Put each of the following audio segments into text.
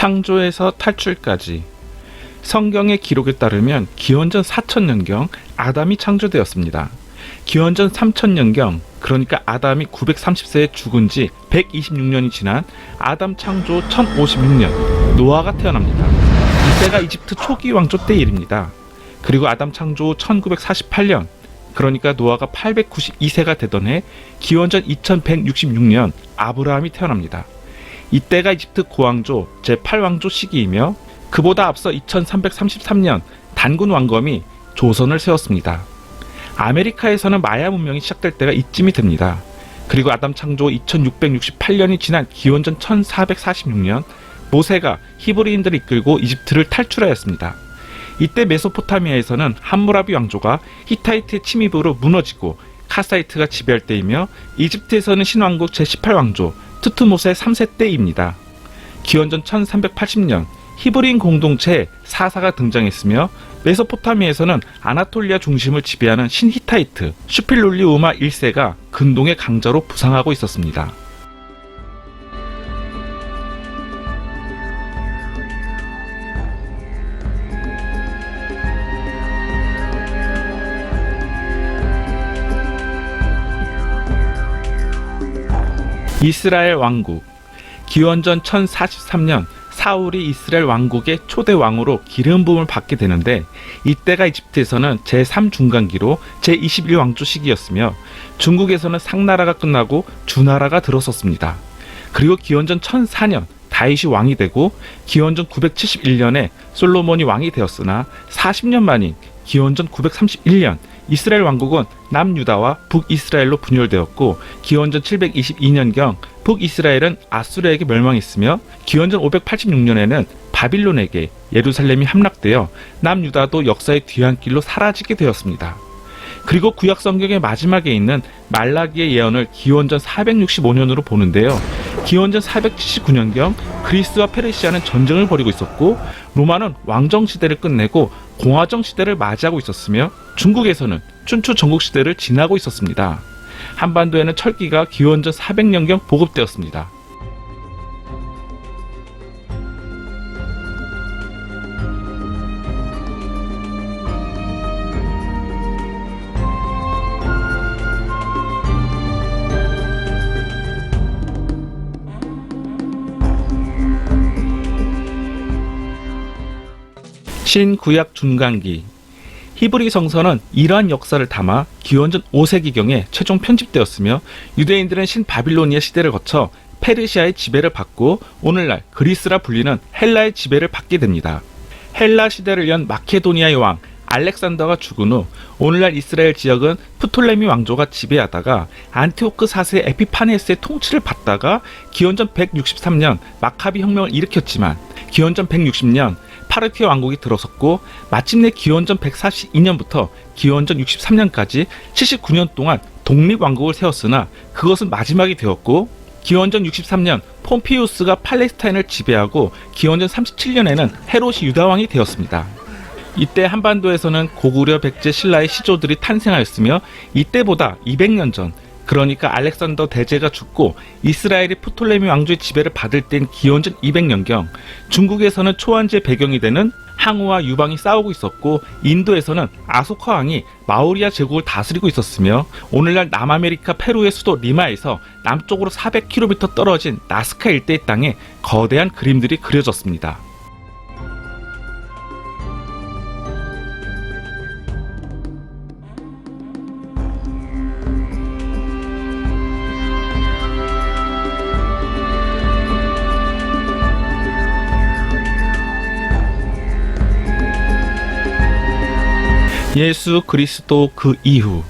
창조에서 탈출까지. 성경의 기록에 따르면 기원전 4000년경 아담이 창조되었습니다. 기원전 3000년경, 그러니까 아담이 930세에 죽은 지 126년이 지난 아담 창조 1056년, 노아가 태어납니다. 이때가 이집트 초기 왕조 때 일입니다. 그리고 아담 창조 1948년, 그러니까 노아가 892세가 되던 해 기원전 2166년 아브라함이 태어납니다. 이때가 이집트 고왕조 제8왕조 시기이며 그보다 앞서 2333년 단군 왕검이 조선을 세웠습니다. 아메리카에서는 마야 문명이 시작될 때가 이쯤이 됩니다. 그리고 아담 창조 2668년이 지난 기원전 1446년 모세가 히브리인들을 이끌고 이집트를 탈출하였습니다. 이때 메소포타미아에서는 함무라비 왕조가 히타이트의 침입으로 무너지고 카사이트가 지배할 때이며 이집트에서는 신왕국 제18왕조 투트모세 3세 때입니다. 기원전 1380년 히브리인 공동체에 사사가 등장했으며 메소포타미아에서는 아나톨리아 중심을 지배하는 신히타이트 슈필룰리 우마 1세가 근동의 강자로 부상하고 있었습니다. 이스라엘 왕국. 기원전 1043년 사울이 이스라엘 왕국의 초대 왕으로 기름 부음을 받게 되는데 이때가 이집트에서는 제3중간기로 제21왕조 시기였으며 중국에서는 상나라가 끝나고 주나라가 들어섰습니다. 그리고 기원전 1004년 다윗이 왕이 되고 기원전 971년에 솔로몬이 왕이 되었으나 40년 만인 기원전 931년 이스라엘 왕국은 남유다와 북이스라엘로 분열되었고 기원전 722년경 북이스라엘은 아수르에게 멸망했으며 기원전 586년에는 바빌론에게 예루살렘이 함락되어 남유다도 역사의 뒤안길로 사라지게 되었습니다. 그리고 구약 성경의 마지막에 있는 말라기의 예언을 기원전 465년으로 보는데요. 기원전 479년경 그리스와 페르시아는 전쟁을 벌이고 있었고 로마는 왕정 시대를 끝내고 공화정 시대를 맞이하고 있었으며 중국에서는 춘추 전국 시대를 지나고 있었습니다. 한반도에는 철기가 기원전 400년경 보급되었습니다. 신구약 중간기. 히브리 성서는 이러한 역사를 담아 기원전 5세기경에 최종 편집되었으며 유대인들은 신바빌로니아 시대를 거쳐 페르시아의 지배를 받고 오늘날 그리스라 불리는 헬라의 지배를 받게 됩니다. 헬라 시대를 연 마케도니아의 왕 알렉산더가 죽은 후 오늘날 이스라엘 지역은 프톨레미 왕조가 지배하다가 안티오크 4세 에피파네스의 통치를 받다가 기원전 163년 마카비 혁명을 일으켰지만 기원전 160년 파르티아 왕국이 들어섰고 마침내 기원전 142년부터 기원전 63년까지 79년 동안 독립왕국을 세웠으나 그것은 마지막이 되었고 기원전 63년 폼피우스가 팔레스타인을 지배하고 기원전 37년에는 헤롯이 유다왕이 되었습니다. 이때 한반도에서는 고구려 백제 신라의 시조들이 탄생하였으며 이때보다 200년 전 그러니까 알렉산더 대제가 죽고 이스라엘이 프톨레미 왕조의 지배를 받을 때인 기원전 200년경 중국에서는 초안지의 배경이 되는 항우와 유방이 싸우고 있었고 인도에서는 아소카 왕이 마우리아 제국을 다스리고 있었으며 오늘날 남아메리카 페루의 수도 리마에서 남쪽으로 400km 떨어진 나스카 일대의 땅에 거대한 그림들이 그려졌습니다. 예수 그리스도 그 이후.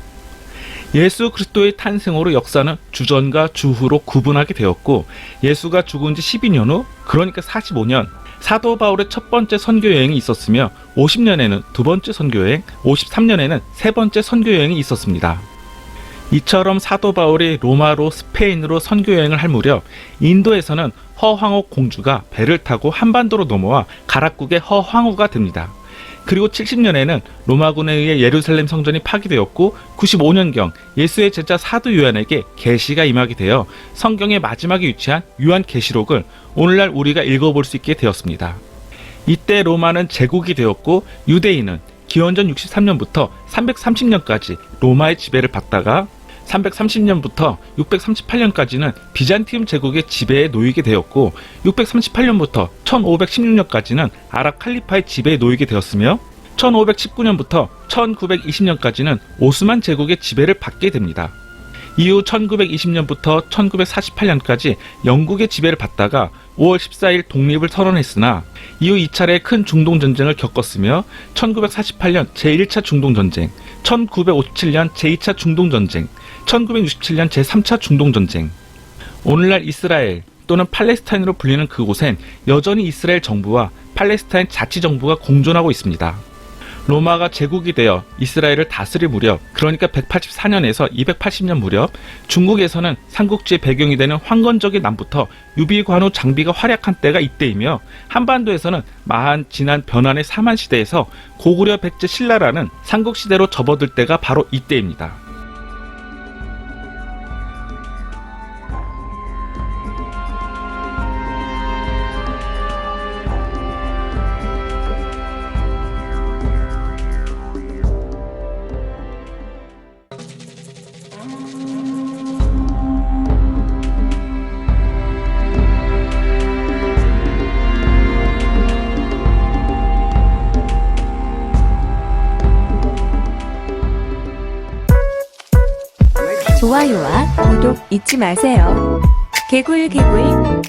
예수 그리스도의 탄생으로 역사는 주전과 주후로 구분하게 되었고 예수가 죽은 지 12년 후 그러니까 45년 사도 바울의 첫 번째 선교 여행이 있었으며 50년에는 두 번째 선교 여행, 53년에는 세 번째 선교 여행이 있었습니다. 이처럼 사도 바울이 로마로 스페인으로 선교 여행을 할 무렵 인도에서는 허황후 공주가 배를 타고 한반도로 넘어와 가락국의 허황후가 됩니다. 그리고 70년에는 로마군에 의해 예루살렘 성전이 파괴되었고 95년경 예수의 제자 사도 요한에게 계시가 임하게 되어 성경의 마지막에 위치한 요한계시록을 오늘날 우리가 읽어볼 수 있게 되었습니다. 이때 로마는 제국이 되었고 유대인은 기원전 63년부터 330년까지 로마의 지배를 받다가 330년부터 638년까지는 비잔티움 제국의 지배에 놓이게 되었고 638년부터 1516년까지는 아랍 칼리파의 지배에 놓이게 되었으며 1519년부터 1920년까지는 오스만 제국의 지배를 받게 됩니다. 이후 1920년부터 1948년까지 영국의 지배를 받다가 5월 14일 독립을 선언했으나 이후 2차례 큰 중동전쟁을 겪었으며 1948년 제1차 중동전쟁, 1957년 제2차 중동전쟁, 1967년 제3차 중동전쟁. 오늘날 이스라엘 또는 팔레스타인으로 불리는 그곳엔 여전히 이스라엘 정부와 팔레스타인 자치정부가 공존하고 있습니다. 로마가 제국이 되어 이스라엘을 다스릴 무렵, 그러니까 184년에서 280년 무렵, 중국에서는 삼국지의 배경이 되는 황건적의 남부터 유비관우 장비가 활약한 때가 이때이며, 한반도에서는 마한, 진한, 변환의 사만시대에서 고구려 백제 신라라는 삼국시대로 접어들 때가 바로 이때입니다. 좋아요와 구독 잊지 마세요. 개굴개굴